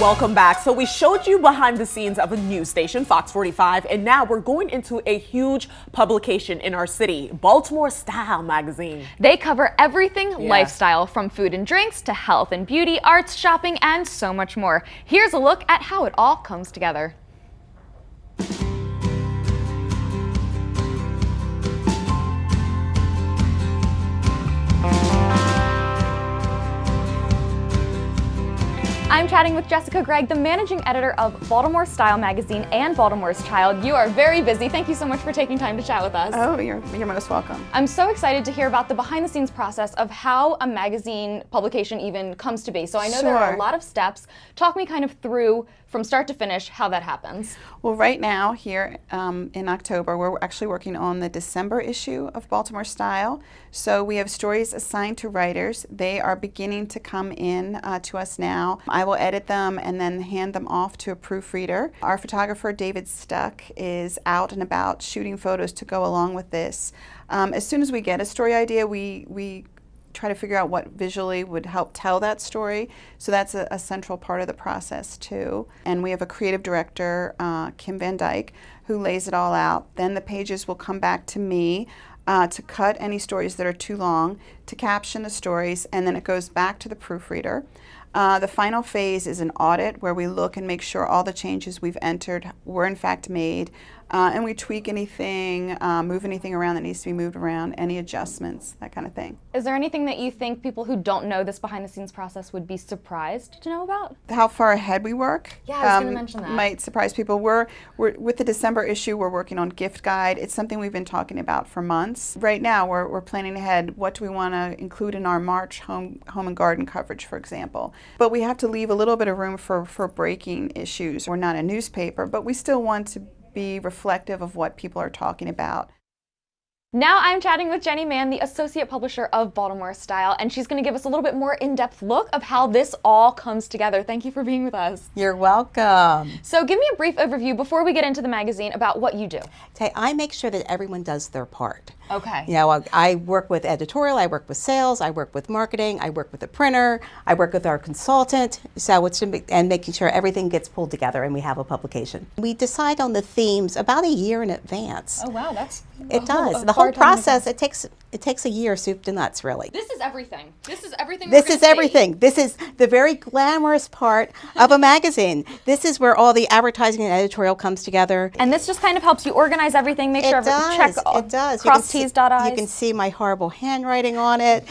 Welcome back. So we showed you behind the scenes of a news station, Fox 45, and now we're going into a huge publication in our city, BMORELifestyle magazine. They cover everything lifestyle, from food and drinks to health and beauty, arts, shopping, and so much more. Here's a look at how it all comes together. I'm chatting with Jessica Gregg, the managing editor of BMORELifestyle magazine and Baltimore's Child. You are very busy. Thank you so much for taking time to chat with us. Oh, you're most welcome. I'm so excited to hear about the behind-the-scenes process of how a magazine publication even comes to be. So I know there are a lot of steps. Talk me kind of through, from start to finish, how that happens. Well, right now, here in October, we're actually working on the December issue of BMORELifestyle. So we have stories assigned to writers. They are beginning to come in to us now. I will edit them and then hand them off to a proofreader. Our photographer, David Stuck, is out and about shooting photos to go along with this. As soon as we get a story idea, we try to figure out what visually would help tell that story. So that's a central part of the process too. And we have a creative director, Kim Van Dyke, who lays it all out. Then the pages will come back to me to cut any stories that are too long, to caption the stories, and then it goes back to the proofreader. The final phase is an audit where we look and make sure all the changes we've entered were in fact made, and we tweak anything, move anything around that needs to be moved around, any adjustments, that kind of thing. Is there anything that you think people who don't know this behind-the-scenes process would be surprised to know about? How far ahead we work? Yeah, I was going to mention that. Might surprise people. We're with the December issue, we're working on gift guide. It's something we've been talking about for months. Right now, we're planning ahead. What do we want to include in our March home and garden coverage, for example? But we have to leave a little bit of room for breaking issues. We're not a newspaper, but we still want to be reflective of what people are talking about. Now I'm chatting with Jenny Mann, the associate publisher of BMORELifestyle, and she's going to give us a little bit more in-depth look of how this all comes together. Thank you for being with us. You're welcome. So give me a brief overview before we get into the magazine about what you do. Okay, I make sure that everyone does their part. Okay. You know, I work with editorial, I work with sales, I work with marketing, I work with the printer, I work with our consultant, so and making sure everything gets pulled together and we have a publication. We decide on the themes about a year in advance. Oh wow, that's it does. The whole process, it takes a year, soup to nuts, really. This is everything. This is everything. This is everything. This is the very glamorous part of a magazine. This is where all the advertising and editorial comes together. And this just kind of helps you organize everything, make sure check it does. Cross T's, dot I's. You can see my horrible handwriting on it.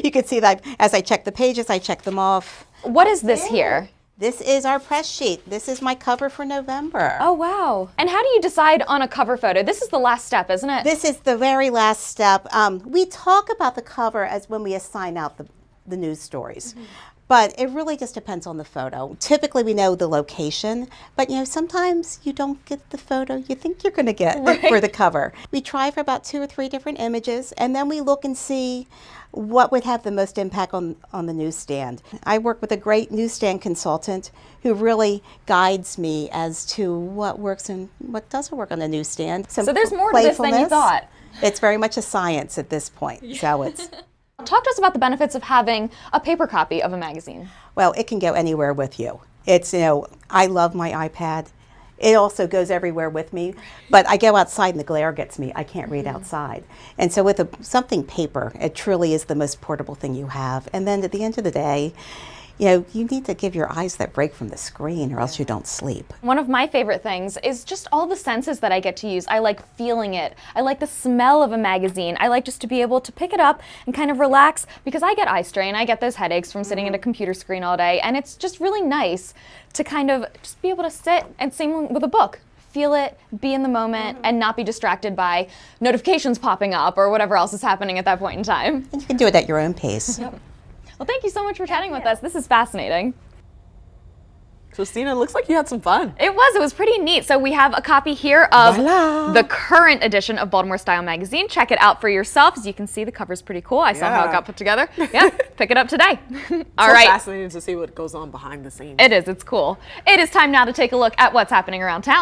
You can see that as I check the pages, I check them off. What is this here? This is our press sheet. This is my cover for November. Oh, wow. And how do you decide on a cover photo? This is the last step, isn't it? This is the very last step. We talk about the cover as when we assign out the news stories. Mm-hmm. But it really just depends on the photo. Typically we know the location, but you know, sometimes you don't get the photo you think you're gonna get for the cover. We try for about 2 or 3 different images, and then we look and see what would have the most impact on the newsstand. I work with a great newsstand consultant who really guides me as to what works and what doesn't work on the newsstand. So there's more to this than you thought. It's very much a science at this point. Yeah. So it's. Talk to us about the benefits of having a paper copy of a magazine. Well, it can go anywhere with you. It's, you know, I love my iPad. It also goes everywhere with me, but I go outside and the glare gets me. I can't read outside. And so with something paper, it truly is the most portable thing you have. And then at the end of the day, you know, you need to give your eyes that break from the screen or else you don't sleep. One of my favorite things is just all the senses that I get to use. I like feeling it. I like the smell of a magazine. I like just to be able to pick it up and kind of relax, because I get eye strain. I get those headaches from sitting at a computer screen all day, and it's just really nice to kind of just be able to sit, and same with a book. Feel it, be in the moment, and not be distracted by notifications popping up or whatever else is happening at that point in time. And you can do it at your own pace. Yep. Well, thank you so much for chatting with us. This is fascinating. Christina, it looks like you had some fun. It was pretty neat. So we have a copy here of the current edition of BMORELifestyle magazine. Check it out for yourself. As you can see, the cover's pretty cool. I saw how it got put together. Yeah, pick it up today. All right. Fascinating to see what goes on behind the scenes. It is, it's cool. It is time now to take a look at what's happening around town.